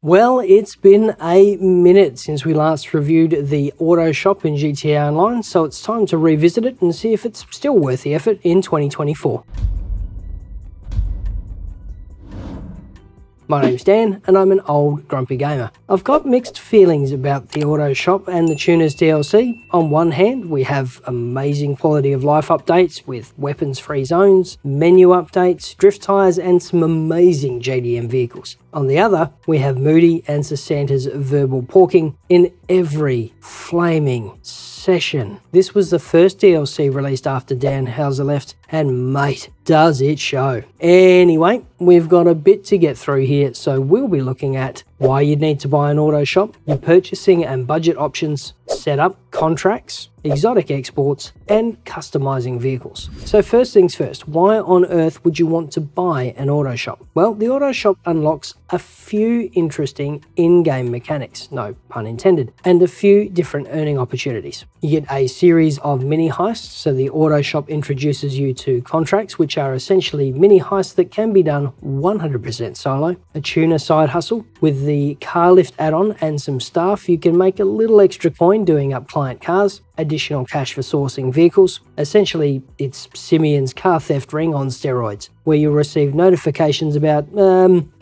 Well, it's been a minute since we last reviewed the auto shop in GTA Online, so it's time to revisit it and see if it's still worth the effort in 2024. My name's Dan, and I'm an old grumpy gamer. I've got mixed feelings about the auto shop and the Tuners DLC. On one hand, we have amazing quality of life updates with weapons-free zones, menu updates, drift tyres, and some amazing JDM vehicles. On the other, we have Moody and Sasanta's verbal porking in every flaming session. This was the first DLC released after Dan Houser left, and mate, does it show. Anyway, we've got a bit to get through here, so we'll be looking at why you'd need to buy an auto shop, your purchasing and budget options, setup, contracts, exotic exports, and customizing vehicles. So first things first, why on earth would you want to buy an auto shop? Well, the auto shop unlocks a few interesting in-game mechanics, no pun intended, and a few different earning opportunities. You get a series of mini heists, so the auto shop introduces you to contracts, which are essentially mini heists that can be done 100% solo. A tuner side hustle. With the car lift add-on and some staff, you can make a little extra coin doing up client cars. Additional cash for sourcing vehicles. Essentially, it's Simeon's car theft ring on steroids, where you'll receive notifications about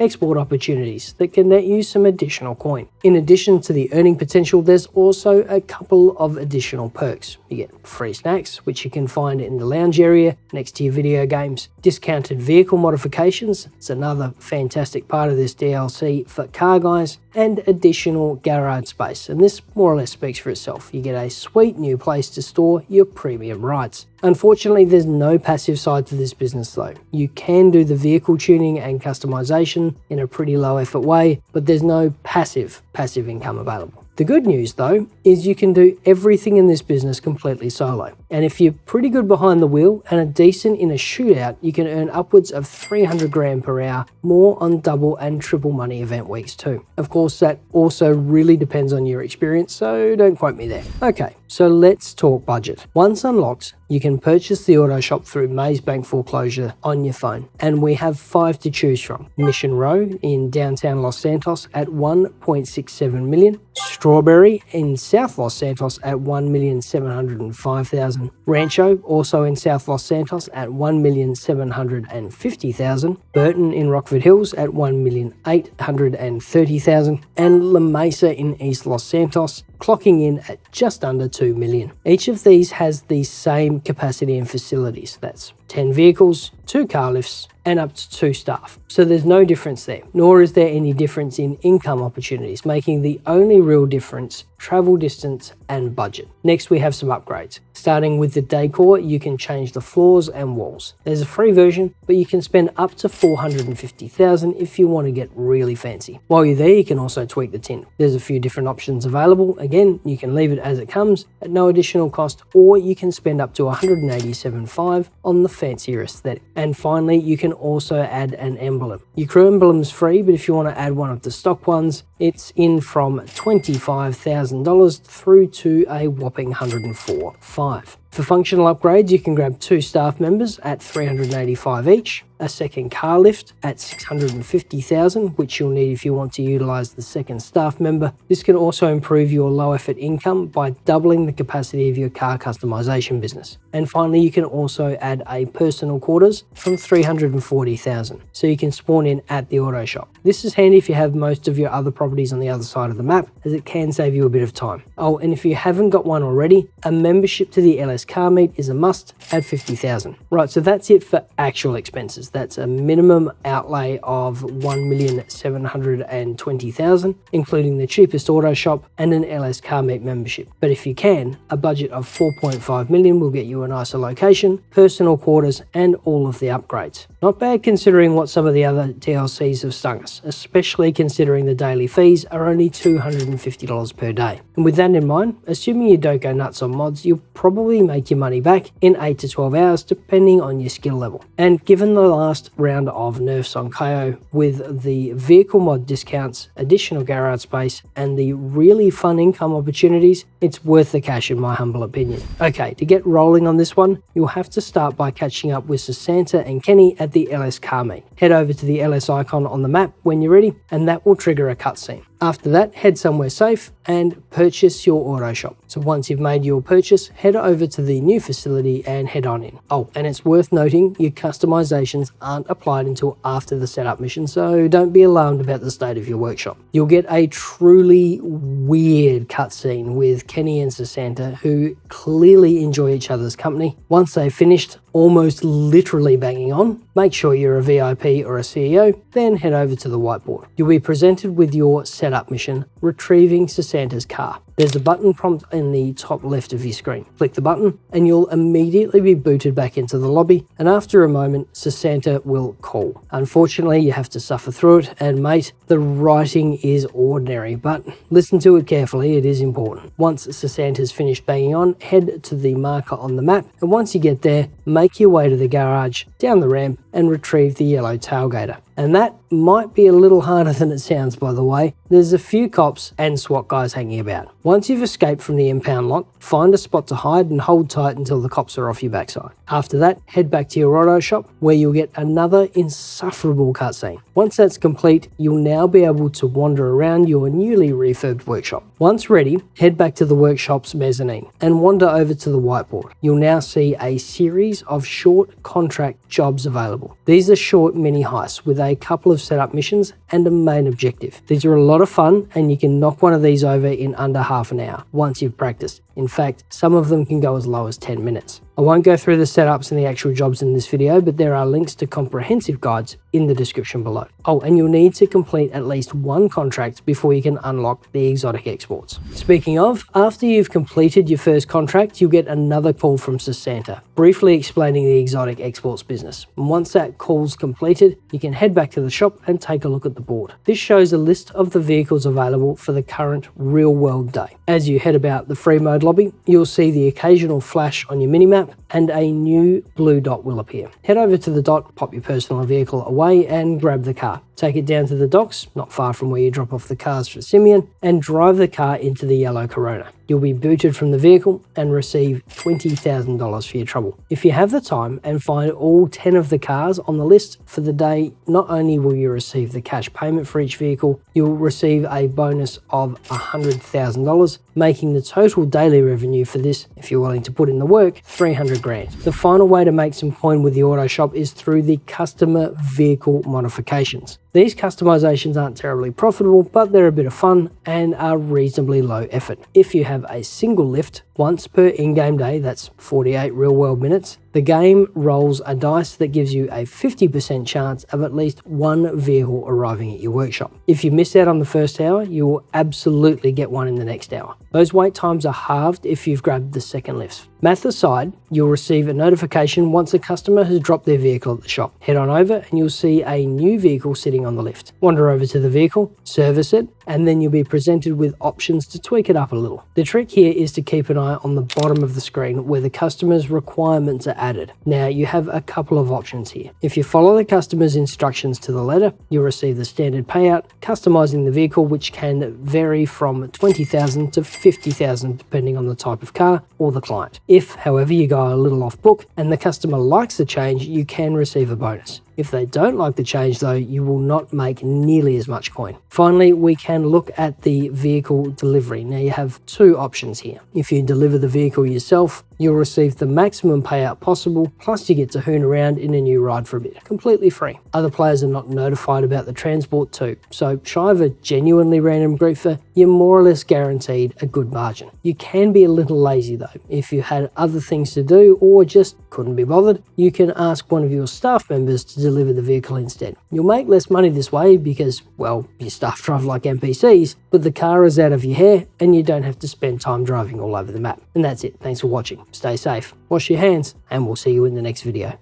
export opportunities that can net you some additional coin. In addition to the earning potential, there's also a couple of additional perks. You get free snacks, which you can find in the lounge area next to your video games. Discounted vehicle modifications, it's another fantastic part of this DLC for car guys, and additional garage space. And this more or less speaks for itself. You get a sweet new place to store your premium rides. Unfortunately, there's no passive side to this business though. You can do the vehicle tuning and customization in a pretty low effort way, but there's no passive income available. The good news though is you can do everything in this business completely solo. And if you're pretty good behind the wheel and are decent in a shootout, you can earn upwards of 300 grand per hour more on double and triple money event weeks too. Of course, that also really depends on your experience, so don't quote me there. Okay, so let's talk budget. Once unlocked, you can purchase the auto shop through Maze Bank foreclosure on your phone, and we have 5 to choose from. Mission Row in downtown Los Santos at 1.67 million, Strawberry in South Los Santos at 1,705,000, Rancho also in South Los Santos at 1,750,000, Burton in Rockford Hills at 1,830,000, and La Mesa in East Los Santos clocking in at just under 2 million. Each of these has the same capacity and facilities. That's 10 vehicles, 2 car lifts, and up to 2 staff. So there's no difference there, nor is there any difference in income opportunities, making the only real difference travel distance and budget. Next, we have some upgrades. Starting with the decor, you can change the floors and walls. There's a free version, but you can spend up to 450,000 if you want to get really fancy. While you're there, you can also tweak the tint. There's a few different options available. Again, you can leave it as it comes at no additional cost, or you can spend up to 187.5 on the fancier aesthetic. And finally, you can also add an emblem. Your crew emblem's free, but if you want to add one of the stock ones, it's in from $25,000 through to a whopping 104.5. For functional upgrades, you can grab 2 staff members at 385 each, a second car lift at 650,000, which you'll need if you want to utilize the second staff member. This can also improve your low effort income by doubling the capacity of your car customization business. And finally, you can also add a personal quarters from 340,000, so you can spawn in at the auto shop. This is handy if you have most of your other properties on the other side of the map, as it can save you a bit of time. Oh, and if you haven't got one already, a membership to the LS car meet is a must at 50,000. Right, so that's it for actual expenses. That's a minimum outlay of 1,720,000, including the cheapest auto shop and an LS car meet membership. But if you can, a budget of 4.5 million will get you a nicer location, personal quarters, and all of the upgrades. Not bad considering what some of the other DLCs have stung us, especially considering the daily fees are only $250 per day. And with that in mind, assuming you don't go nuts on mods, you'll probably make make your money back in 8 to 12 hours depending on your skill level. And given the last round of nerfs on KO with the vehicle mod discounts, additional garage space, and the really fun income opportunities, it's worth the cash in my humble opinion. Okay, to get rolling on this one, you'll have to start by catching up with Santa and Kenny at the LS car meet. Head over to the LS icon on the map when you're ready, and that will trigger a cutscene. After that, head somewhere safe and purchase your auto shop. So once you've made your purchase, head over to the new facility and head on in. Oh, and it's worth noting your customizations aren't applied until after the setup mission, so don't be alarmed about the state of your workshop. You'll get a truly weird cutscene with Kenny and Santa, who clearly enjoy each other's company. Once they've finished almost literally banging on, make sure you're a VIP or a CEO, then head over to the whiteboard. You'll be presented with your setup mission, retrieving Santa's car. There's a button prompt in the top left of your screen. Click the button and you'll immediately be booted back into the lobby, and after a moment, Santa will call. Unfortunately, you have to suffer through it, and mate, the writing is ordinary, but listen to it carefully, it is important. Once Santa's finished banging on, head to the marker on the map, and once you get there, make your way to the garage, down the ramp, and retrieve the yellow tailgater. And that might be a little harder than it sounds, by the way. There's a few cops and SWAT guys hanging about. Once you've escaped from the impound lot, find a spot to hide and hold tight until the cops are off your backside. After that, head back to your auto shop where you'll get another insufferable cutscene. Once that's complete, you'll now be able to wander around your newly refurbed workshop. Once ready, head back to the workshop's mezzanine and wander over to the whiteboard. You'll now see a series of short contract jobs available. These are short mini heists with a couple of setup missions and a main objective. These are a lot of fun, and you can knock one of these over in under half an hour once you've practiced. In fact, some of them can go as low as 10 minutes. I won't go through the setups and the actual jobs in this video, but there are links to comprehensive guides in the description below. Oh, and you'll need to complete at least one contract before you can unlock the exotic exports. Speaking of, after you've completed your first contract, you'll get another call from Santa, briefly explaining the exotic exports business. And once that call's completed, you can head back to the shop and take a look at the board. This shows a list of the vehicles available for the current real-world day. As you head about the free mode lobby, you'll see the occasional flash on your minimap, and a new blue dot will appear. Head over to the dot, pop your personal vehicle away, and grab the car. Take it down to the docks, not far from where you drop off the cars for Simeon, and drive the car into the yellow Corona. You'll be booted from the vehicle and receive $20,000 for your trouble. If you have the time and find all 10 of the cars on the list for the day, not only will you receive the cash payment for each vehicle, you'll receive a bonus of $100,000, making the total daily revenue for this, if you're willing to put in the work, 300 grand. The final way to make some coin with the auto shop is through the customer vehicle modifications. These customizations aren't terribly profitable, but they're a bit of fun and are reasonably low effort. If you have a single lift, once per in-game day, that's 48 real-world minutes, the game rolls a dice that gives you a 50% chance of at least one vehicle arriving at your workshop. If you miss out on the first hour, you will absolutely get one in the next hour. Those wait times are halved if you've grabbed the second lift. Math aside, you'll receive a notification once a customer has dropped their vehicle at the shop. Head on over and you'll see a new vehicle sitting on the lift. Wander over to the vehicle, service it, and then you'll be presented with options to tweak it up a little. The trick here is to keep an eye on the bottom of the screen where the customer's requirements are added. Now, you have a couple of options here. If you follow the customer's instructions to the letter, you'll receive the standard payout, customizing the vehicle, which can vary from $20,000 to $50,000 depending on the type of car or the client. If, however, you go a little off book and the customer likes the change, you can receive a bonus. If they don't like the change though, you will not make nearly as much coin. Finally, we can look at the vehicle delivery. Now you have two options here. If you deliver the vehicle yourself, you'll receive the maximum payout possible, plus you get to hoon around in a new ride for a bit, completely free. Other players are not notified about the transport too, so shy of a genuinely random griefer, you're more or less guaranteed a good margin. You can be a little lazy though. If you had other things to do or just couldn't be bothered, you can ask one of your staff members to deliver the vehicle instead. You'll make less money this way because, well, your staff drive like NPCs, but the car is out of your hair and you don't have to spend time driving all over the map. And that's it. Thanks for watching. Stay safe, wash your hands, and we'll see you in the next video.